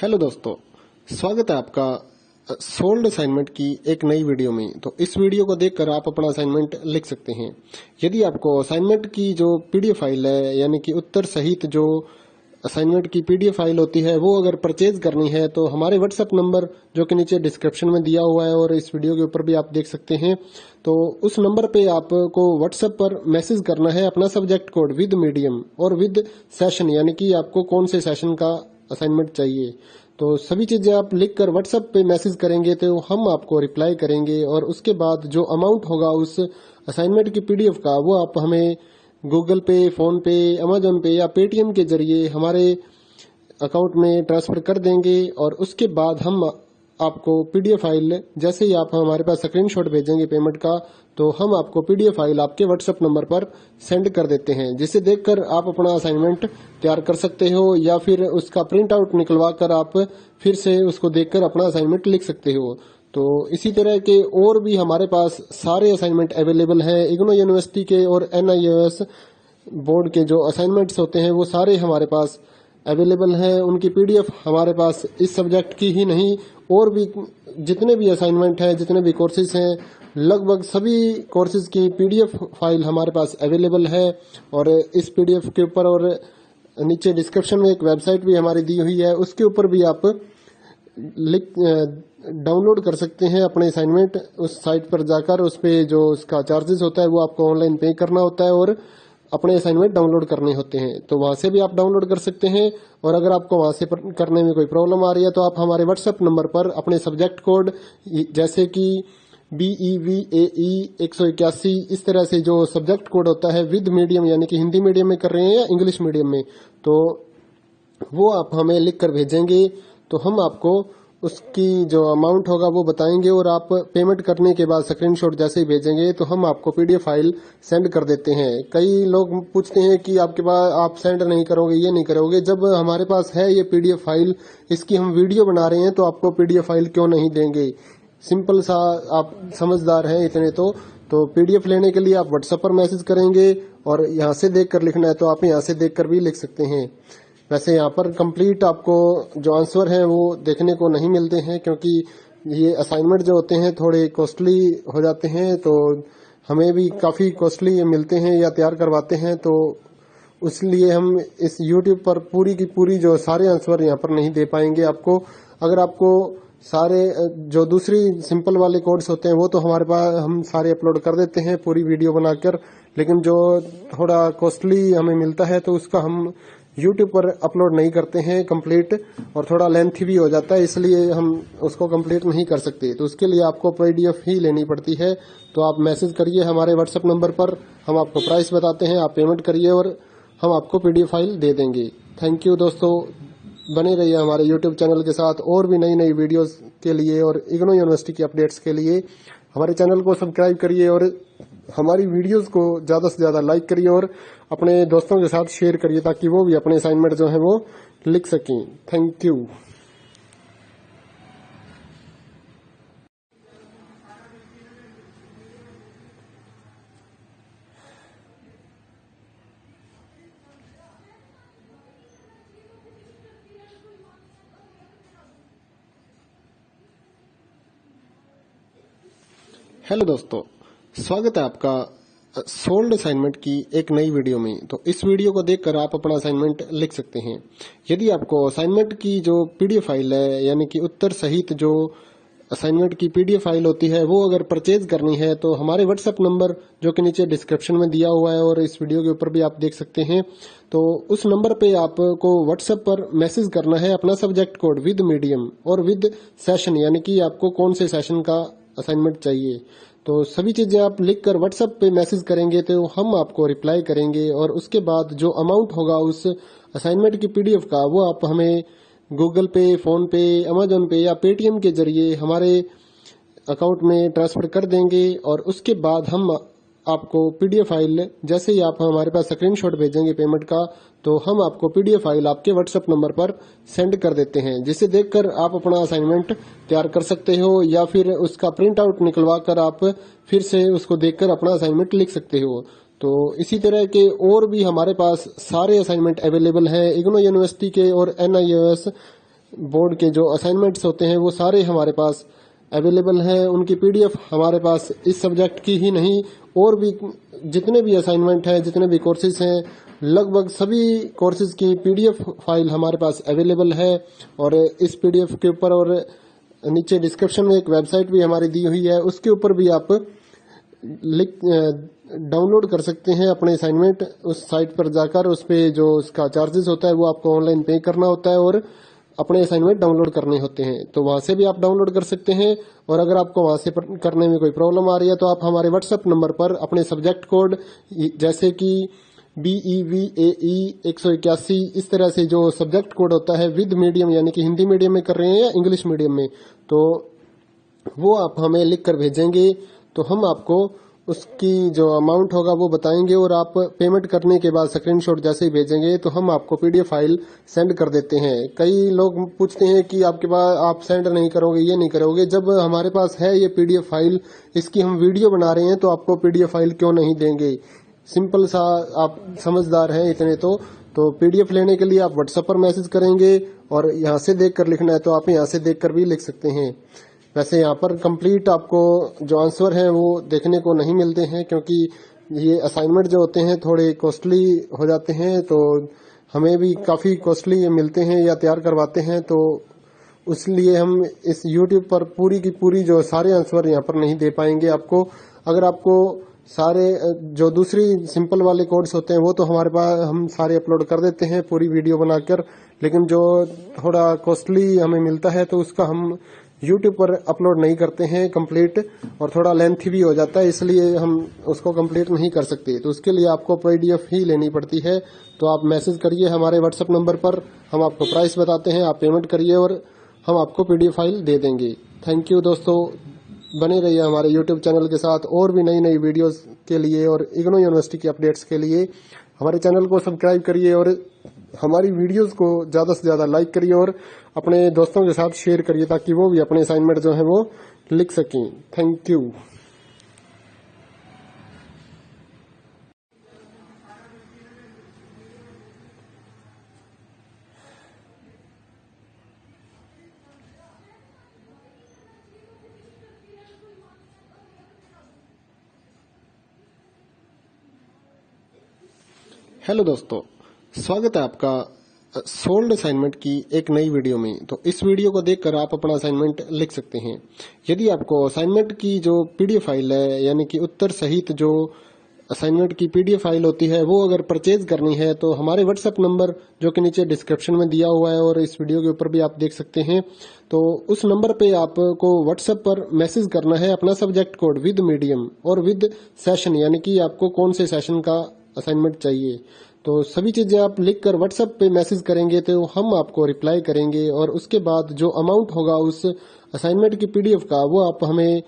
Hello दोस्तों, स्वागत है आपका सोल्ड असाइनमेंट की एक नई वीडियो में। तो इस वीडियो को देखकर आप अपना असाइनमेंट लिख सकते हैं। यदि आपको असाइनमेंट की जो पीडीएफ फाइल है, यानी कि उत्तर सहित जो असाइनमेंट की पीडीएफ फाइल होती है, वो अगर परचेज करनी है तो हमारे व्हाट्सएप नंबर जो कि नीचे डिस्क्रिप्शन में दिया हुआ है और इस वीडियो के ऊपर भी आप देख सकते हैं, तो उस नंबर पे आपको व्हाट्सएप पर मैसेज करना है अपना सब्जेक्ट कोड विद मीडियम और विद सेशन, यानी कि आपको कौन से सेशन का असाइनमेंट चाहिए। तो सभी चीजें आप लिखकर व्हाट्सएप पे मैसेज करेंगे तो हम आपको रिप्लाई करेंगे और उसके बाद जो अमाउंट होगा उस असाइनमेंट की पीडीएफ का, वो आप हमें गूगल पे, फोन पे, अमेजोन पे या पेटीएम के जरिए हमारे अकाउंट में ट्रांसफर कर देंगे। और उसके बाद हम आपको पीडीएफ फाइल, जैसे ही आप हमारे पास स्क्रीनशॉट भेजेंगे पेमेंट का, तो हम आपको पीडीएफ फाइल आपके व्हाट्सएप नंबर पर सेंड कर देते हैं, जिसे देखकर आप अपना असाइनमेंट तैयार कर सकते हो या फिर उसका प्रिंट आउट निकलवा कर आप फिर से उसको देखकर अपना असाइनमेंट लिख सकते हो। तो इसी तरह के और भी हमारे पास सारे असाइनमेंट अवेलेबल हैं। इग्नो यूनिवर्सिटी के और NIOS बोर्ड के जो असाइनमेंट्स होते हैं वो सारे हमारे पास अवेलेबल हैं। उनकी पीडीएफ हमारे पास इस सब्जेक्ट की ही नहीं, और भी जितने भी असाइनमेंट हैं, जितने भी कोर्सेज हैं, लगभग सभी कोर्सेज की पीडीएफ फाइल हमारे पास अवेलेबल है। और इस पीडीएफ के ऊपर और नीचे डिस्क्रिप्शन में एक वेबसाइट भी हमारी दी हुई है, उसके ऊपर भी आप डाउनलोड कर सकते हैं अपने असाइनमेंट। उस साइट पर जाकर उस पे जो उसका चार्जेस होता है वो आपको ऑनलाइन पे करना होता है और अपने असाइनमेंट डाउनलोड करने होते हैं, तो वहां से भी आप डाउनलोड कर सकते हैं। और अगर आपको वहां से करने में कोई प्रॉब्लम आ रही है तो आप हमारे व्हाट्सएप नंबर पर अपने सब्जेक्ट कोड, जैसे कि BEVAE 181, इस तरह से जो सब्जेक्ट कोड होता है विद मीडियम, यानी कि हिंदी मीडियम में कर रहे हैं या इंग्लिश मीडियम में, तो वो आप हमें लिख कर भेजेंगे तो हम आपको उसकी जो अमाउंट होगा वो बताएंगे। और आप पेमेंट करने के बाद स्क्रीनशॉट जैसे ही भेजेंगे तो हम आपको पीडीएफ फाइल सेंड कर देते हैं। कई लोग पूछते हैं कि आपके पास आप सेंड नहीं करोगे, ये नहीं करोगे। जब हमारे पास है ये पीडीएफ फाइल, इसकी हम वीडियो बना रहे हैं, तो आपको पीडीएफ फाइल क्यों नहीं देंगे। सिंपल सा, आप समझदार हैं इतने तो पीडीएफ लेने के लिए आप व्हाट्सएप पर मैसेज करेंगे और यहाँ से देखकर लिखना है तो आप यहाँ से देखकर भी लिख सकते हैं। वैसे यहाँ पर कंप्लीट आपको जो आंसर है वो देखने को नहीं मिलते हैं, क्योंकि ये असाइनमेंट जो होते हैं थोड़े कॉस्टली हो जाते हैं, तो हमें भी काफ़ी कॉस्टली मिलते हैं या तैयार करवाते हैं, तो इसलिए हम इस YouTube पर पूरी की पूरी जो सारे आंसर यहाँ पर नहीं दे पाएंगे आपको। अगर आपको सारे जो दूसरी सिंपल वाले कोड्स होते हैं वो तो हमारे पास हम सारे अपलोड कर देते हैं पूरी वीडियो बनाकर, लेकिन जो थोड़ा कॉस्टली हमें मिलता है तो उसका हम YouTube पर अपलोड नहीं करते हैं कंप्लीट, और थोड़ा लेंथी भी हो जाता है, इसलिए हम उसको कंप्लीट नहीं कर सकते। तो उसके लिए आपको पीडीएफ ही लेनी पड़ती है। तो आप मैसेज करिए हमारे व्हाट्सएप नंबर पर, हम आपको प्राइस बताते हैं, आप पेमेंट करिए और हम आपको पीडीएफ फाइल दे देंगे। थैंक यू दोस्तों, बने रहिए हमारे YouTube चैनल के साथ और भी नई नई वीडियोस के लिए और इग्नो यूनिवर्सिटी की अपडेट्स के लिए हमारे चैनल को सब्सक्राइब करिए और हमारी वीडियोस को ज़्यादा से ज़्यादा लाइक करिए और अपने दोस्तों के साथ शेयर करिए, ताकि वो भी अपने असाइनमेंट जो है वो लिख सकें। Thank you. हेलो दोस्तों, स्वागत है आपका सोल्ड असाइनमेंट की एक नई वीडियो में। तो इस वीडियो को देखकर आप अपना असाइनमेंट लिख सकते हैं। यदि आपको असाइनमेंट की जो पीडीएफ फाइल है, यानी कि उत्तर सहित जो असाइनमेंट की पीडीएफ फाइल होती है, वो अगर परचेज करनी है तो हमारे व्हाट्सएप नंबर जो कि नीचे डिस्क्रिप्शन में दिया हुआ है और इस वीडियो के ऊपर भी आप देख सकते हैं, तो उस नंबर पे आपको व्हाट्सएप पर मैसेज करना है अपना सब्जेक्ट कोड विद मीडियम और विद सेशन, यानी कि आपको कौन से सेशन का असाइनमेंट चाहिए। तो सभी चीजें आप लिखकर व्हाट्सएप पे मैसेज करेंगे तो हम आपको रिप्लाई करेंगे और उसके बाद जो अमाउंट होगा उस असाइनमेंट की पीडीएफ का, वो आप हमें गूगल पे, फोन पे, अमेजोन पे या पेटीएम के जरिए हमारे अकाउंट में ट्रांसफर कर देंगे। और उसके बाद हम आपको पीडीएफ फाइल, जैसे ही आप हमारे पास स्क्रीनशॉट भेजेंगे पेमेंट का, तो हम आपको पीडीएफ फाइल आपके व्हाट्सएप नंबर पर सेंड कर देते हैं, जिसे देखकर आप अपना असाइनमेंट तैयार कर सकते हो या फिर उसका प्रिंट आउट निकलवा कर आप फिर से उसको देखकर अपना असाइनमेंट लिख सकते हो। तो इसी तरह के और भी हमारे पास सारे असाइनमेंट अवेलेबल हैं। इग्नो यूनिवर्सिटी के और NIOS बोर्ड के जो असाइनमेंट्स होते हैं वो सारे हमारे पास अवेलेबल हैं। उनकी पीडीएफ हमारे पास इस सब्जेक्ट की ही नहीं, और भी जितने भी असाइनमेंट हैं, जितने भी कोर्सेज हैं, लगभग सभी कोर्सेज की पीडीएफ फाइल हमारे पास अवेलेबल है। और इस पीडीएफ के ऊपर और नीचे डिस्क्रिप्शन में एक वेबसाइट भी हमारी दी हुई है, उसके ऊपर भी आप डाउनलोड कर सकते हैं अपने असाइनमेंट। उस साइट पर जाकर उस पे जो उसका चार्जेस होता है वो आपको ऑनलाइन पे करना होता है और अपने असाइनमेंट डाउनलोड करने होते हैं। तो वहां से भी आप डाउनलोड कर सकते हैं। और अगर आपको वहां से करने में कोई प्रॉब्लम आ रही है तो आप हमारे व्हाट्सएप नंबर पर अपने सब्जेक्ट कोड जैसे कि BEVAE 181 इस तरह से जो सब्जेक्ट कोड होता है विद मीडियम, यानी कि हिंदी मीडियम में कर रहे हैं या इंग्लिश मीडियम में, तो वो आप हमें लिख कर भेजेंगे तो हम आपको उसकी जो अमाउंट होगा वो बताएंगे। और आप पेमेंट करने के बाद स्क्रीनशॉट जैसे ही भेजेंगे तो हम आपको पीडीएफ फाइल सेंड कर देते हैं। कई लोग पूछते हैं कि आपके पास आप सेंड नहीं करोगे, ये नहीं करोगे। जब हमारे पास है ये पीडीएफ फाइल, इसकी हम वीडियो बना रहे हैं, तो आपको पीडीएफ फाइल क्यों नहीं देंगे। सिंपल सा, आप समझदार हैं इतने तो पीडीएफ लेने के लिए आप व्हाट्सएप पर मैसेज करेंगे और यहाँ से देखकर लिखना है तो आप यहाँ से देखकर भी लिख सकते हैं। वैसे यहाँ पर कंप्लीट आपको जो आंसर है वो देखने को नहीं मिलते हैं, क्योंकि ये असाइनमेंट जो होते हैं थोड़े कॉस्टली हो जाते हैं, तो हमें भी काफी कॉस्टली मिलते हैं या तैयार करवाते हैं। तो इसलिए हम इस YouTube पर पूरी की पूरी जो सारे आंसर यहाँ पर नहीं दे पाएंगे आपको। अगर आपको सारे जो दूसरी सिंपल वाले कोड्स होते हैं वो तो हमारे पास हम सारे अपलोड कर देते हैं पूरी वीडियो बनाकर, लेकिन जो थोड़ा कॉस्टली हमें मिलता है तो उसका हम YouTube पर अपलोड नहीं करते हैं कंप्लीट, और थोड़ा लेंथी भी हो जाता है, इसलिए हम उसको कंप्लीट नहीं कर सकते। तो उसके लिए आपको पीडीएफ ही लेनी पड़ती है। तो आप मैसेज करिए हमारे व्हाट्सएप नंबर पर, हम आपको प्राइस बताते हैं, आप पेमेंट करिए और हम आपको पीडीएफ फाइल दे देंगे। थैंक यू दोस्तों, बने रहिए हमारे YouTube चैनल के साथ और भी नई नई वीडियोस के लिए और इग्नू यूनिवर्सिटी की अपडेट्स के लिए हमारे चैनल को सब्सक्राइब करिए और हमारी वीडियोस को ज़्यादा से ज़्यादा लाइक करिए और अपने दोस्तों के साथ शेयर करिए ताकि वो भी अपने असाइनमेंट जो है वो लिख सकें। Thank you. हेलो दोस्तों, स्वागत है आपका सोल्ड असाइनमेंट की एक नई वीडियो में। तो इस वीडियो को देखकर आप अपना असाइनमेंट लिख सकते हैं। यदि आपको असाइनमेंट की जो पीडीएफ फाइल है, यानी कि उत्तर सहित जो असाइनमेंट की पीडीएफ फाइल होती है, वो अगर परचेज करनी है तो हमारे व्हाट्सएप नंबर जो कि नीचे डिस्क्रिप्शन में दिया हुआ है और इस वीडियो के ऊपर भी आप देख सकते हैं, तो उस नंबर पे आपको व्हाट्सएप पर मैसेज करना है अपना सब्जेक्ट कोड विद मीडियम और विद सेशन, यानी कि आपको कौन से सेशन का असाइनमेंट चाहिए। तो सभी चीजें आप लिखकर व्हाट्सएप पे मैसेज करेंगे तो हम आपको रिप्लाई करेंगे और उसके बाद जो अमाउंट होगा उस असाइनमेंट की पीडीएफ का वो आप हमें